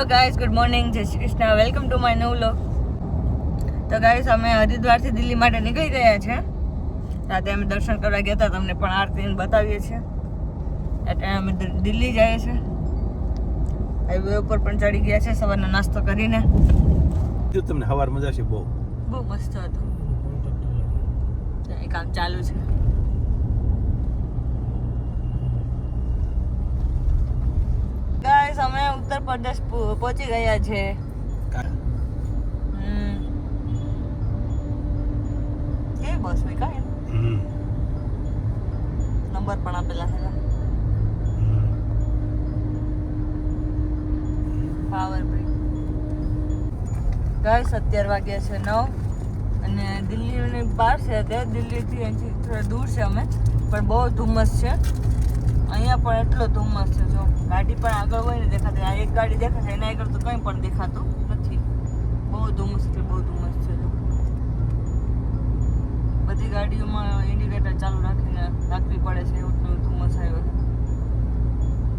Hello guys, good morning, જય Shri Krishna, welcome to my new vlog. તો guys, અમે હરિદ્વારથી દિલ્હી માટે નીકળી ગયા છે. રાતે અમે દર્શન કરવા ગયા હતા, તમને પણ આરતીને બતાવીએ છીએ. એટલે અમે દિલ્હી જઈએ છીએ. હાઈવે ઉપર પણ ચડી ગયા છે સવારનો નાસ્તો કરીને. જો તમને હવાર મજા છે, બહુ મસ્ત હતું. કામ ચાલુ છે. ગાઈસ, અમે ઉત્તર પ્રદેશ પહોંચી ગયા છે. કે બસ મે કાય નંબર પણ આપેલા છે. Power bridge. ગાઈસ, 11 વાગ્યા છે 9 અને દિલ્હીની બહાર છે. અત્યારે દિલ્હીથી અહીંથી થોડા દૂર છે અમે, પણ બહુ ધુમ્મસ છે. અહીંયા પણ એટલો ધુમ્મસ છે. જો ગાડી પણ આગળ હોય ને દેખાતી, આ એક ગાડી દેખાશે, એના આગળ તો કંઈ પણ દેખાતું નથી. બહુ ધુમ્મસ છે, બહુ ધુમ્મસ છે. જો બધી ગાડીઓમાં ઇન્ડિકેટર ચાલુ રાખવી પડે છે, એવું ધુમ્મસ આવ્યો છે.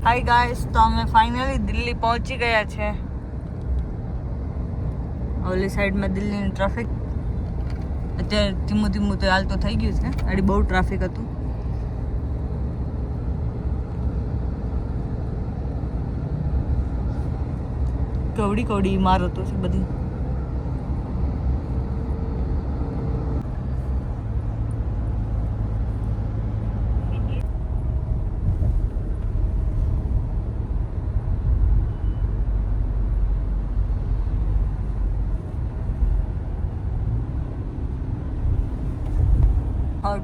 હાય ગાઈસ, તો અમે ફાઇનલી દિલ્હી પહોંચી ગયા છે. ઓલી સાઈડમાં દિલ્હીની ટ્રાફિક અત્યારે ધીમું ધીમું તો હાલ તો થઈ ગયું છે. આડી બહુ ટ્રાફિક હતું. કવડી કવડી ઇમારતો છે બધી.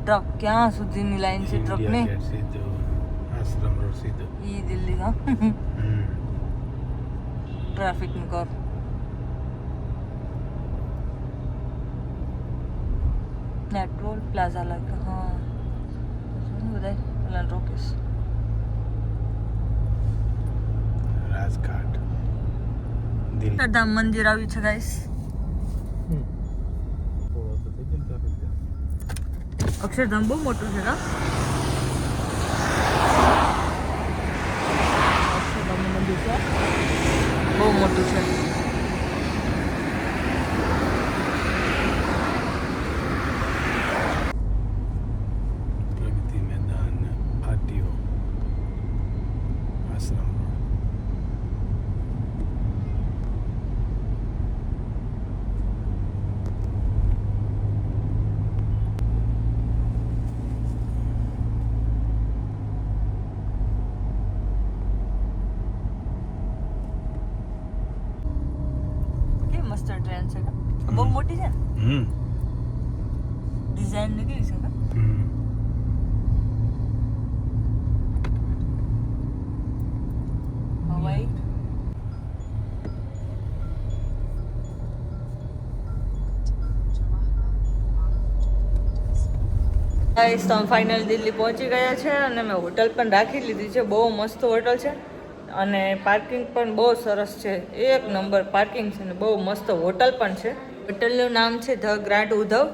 ટ્રક ક્યાં સુધીની લાઈન છે ટ્રકની. આશ્રમ રોડ સીધો ઈ દિલ્હી કા ટ્રાફિક નું કર. ટોલ પ્લાઝા લાગે. હા, બધા પેલા રોકેશ. રાજઘાટ દિલ્હી. અક્ષરધામ મંદિર આવ્યું છે ગાઈસ. અક્ષરધામ બહુ મોટું છે. અક્ષરધામ મંદિર છે, બહુ મોટું છે. પ્રગતિ મેદાન આરટીઓ આશ્રમ મસ્ત ટ્રેન છે. બહુ મોટી છે. ડિઝાઇન ને કેવી છે. હવાઈ ગાઈસ, તો ફાઇનલ દિલ્હી પહોંચી ગયા છે અને મેં હોટલ પણ રાખી લીધી છે. બહુ મસ્ત હોટલ છે અને પાર્કિંગ પણ બહુ સરસ છે. એક નંબર પાર્કિંગ છે ને બહુ મસ્ત હોટલ પણ છે. હોટલનું નામ છે ધ ગ્રાન્ડ ઉધવ.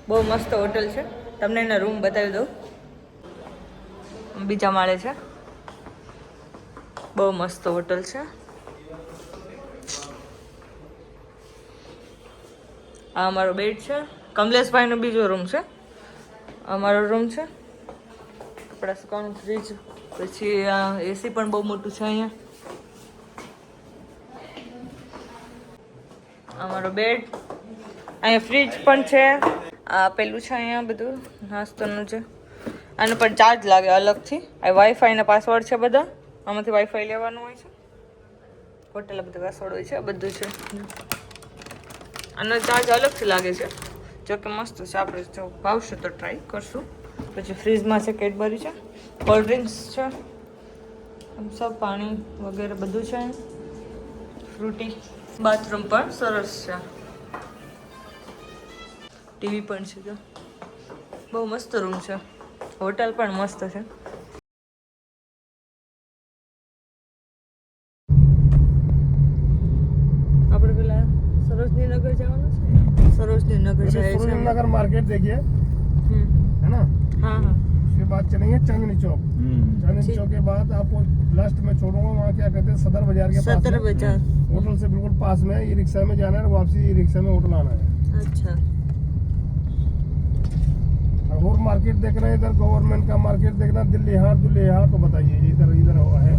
બહુ મસ્ત હોટલ છે. તમને એના રૂમ બતાવી દઉં. બીજા માળે છે. બહુ મસ્ત હોટલ છે. આ અમારો બેડ છે. કમલેશભાઈનો બીજો રૂમ છે. અમારો રૂમ છે. કપડા સુકવાનું ફ્રીજ. પછી આ એસી પણ બહુ મોટું છે અહીંયા. અમારો બેડ. અહીંયા ફ્રીજ પણ છે. આ પેલું છે અહીંયા બધું નાસ્તાનું છે. આનો પણ ચાર્જ લાગે અલગથી. આ વાઈફાઈના પાસવર્ડ છે બધા. આમાંથી વાઈફાઈ લેવાનું હોય છે. હોટેલ બધા પાસવર્ડ હોય છે, બધું છે. આનો ચાર્જ અલગથી લાગે છે. જો કે મસ્ત છે. આપણે જો ભાવશે તો ટ્રાય કરશું. પછી ફ્રીજમાં છે કેડબરી છે, કોલ્ડ ડ્રિંક્સ છે, સબ પાણી વગેરે બધું છે. ફ્રૂટી. બાથરૂમ પણ સરસ છે. ટીવી પણ છે. જો બહુ મસ્ત રૂમ છે. હોટલ પણ મસ્ત છે. આપણે પેલા સરોજની નગર જવાનું છે. सरोजनी नगर जाए नगर मार्केट देखिए, है ना। हाँ हाँ। उसके बाद चलेंगे चांदनी चौक। चांदनी चौक के बाद आपको लास्ट में छोड़ूंगा, वहाँ क्या कहते हैं सदर बाजार के पास। सदर बाजार होटल से बिल्कुल पास में है, ई रिक्शा में जाना है, वापसी ई रिक्शा में होटल आना है। अच्छा और मार्केट देखना है, इधर गवर्नमेंट का मार्केट देखना, दिल्ली हाट तो बताइए इधर इधर है।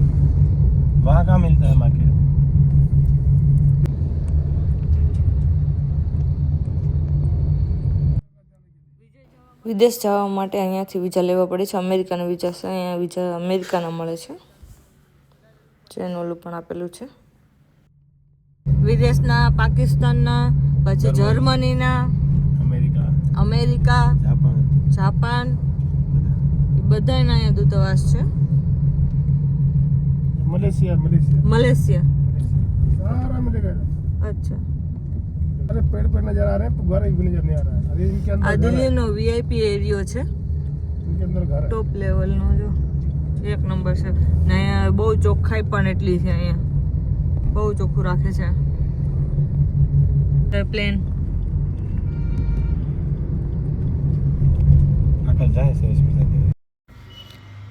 वहाँ कहाँ मिलता है मार्केट में? વિદેશ જવા માટે અહીંયાથી વિઝા લેવા પડે છે. અમેરિકાના વિઝા છે, અહીંયા વિઝા અમેરિકાના મળે છે. ચેન ઓલું પણ આપેલું છે. વિદેશના, પાકિસ્તાનના, પછી જર્મનીના, અમેરિકા, જાપાન બધાના અહીંયા દૂતાવાસ છે. મલેશિયા सारा मिलेगा। અચ્છા अरे पेड़ पे नजर आ रहे हैं, घर एक भी नजर नहीं आ रहा है। अरे इनके આ अंदर દિલ્હીનો વીઆઈપી એરિયો છે, इनके अंदर घर है। ટોપ લેવલનો. જો એક નંબર છે ને અહીંયા બહુ ચોખ્ખાઈ પણ એટલી છે. અહીંયા બહુ ચોખ્ખું રાખે છે. પ્લેન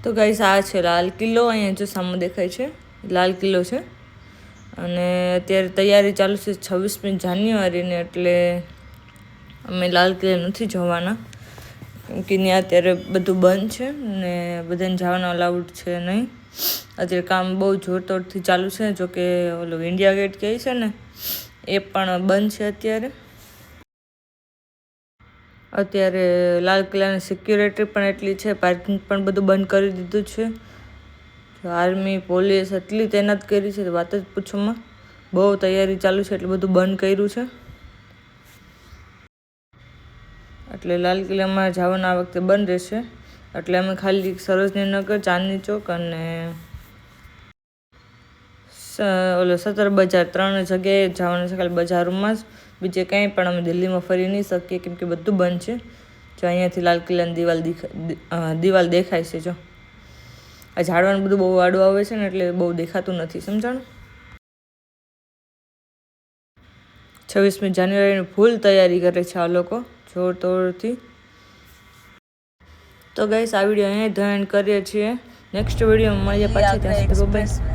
તો ગાઈસ આ છે લાલ કિલ્લો. અહીંયા જો સામે દેખાય છે લાલ કિલ્લો છે. અને અત્યારે તૈયારી ચાલુ છે 26મી જાન્યુઆરીની, એટલે અમે લાલ કિલ્લે નથી જવાના કેમ કે ત્યાં અત્યારે બધું બંધ છે ને બધાને જવાના અલાઉડ છે નહીં. અત્યારે કામ બહુ જોરતોડથી ચાલુ છે. જોકે ઓલો ઇન્ડિયા ગેટ કહે છે ને એ પણ બંધ છે અત્યારે. અત્યારે લાલ કિલ્લાની સિક્યુરિટી પણ એટલી છે, પાર્કિંગ પણ બધું બંધ કરી દીધું છે. આર્મી પોલીસ એટલી તૈનાત કરી છે વાત જ પૂછોમાં. બહુ તૈયારી ચાલુ છે એટલે બધું બંધ કર્યું છે. એટલે લાલ કિલ્લામાં જવાનું આ વખતે બંધ રહેશે. એટલે અમે ખાલી સરોજનીનગર, ચાંદની ચોક અને ઓલો સતર બજાર 3 જગ્યાએ જવાનું છે ખાલી બજારોમાં જ. બીજે કંઈ પણ અમે દિલ્હીમાં ફરી નહીં શકીએ કેમ કે બધું બંધ છે. જો અહીંયાથી લાલ કિલ્લાની દિવાલ દેખાય છે. જો આ ઝાડવાનું બધું બહુ આડું આવે છે ને એટલે બહુ દેખાતું નથી, સમજાણું. 26મી જાન્યુઆરીની ફૂલ તૈયારી કરે છે આ લોકો જોરતોડથી. તો ગાઈસ આ વિડીયો અહીંયા ધ્યાન કરીએ છીએ. નેક્સ્ટ વિડીયોમાં મળીએ પાછી. ત્યાં સુધી બાય.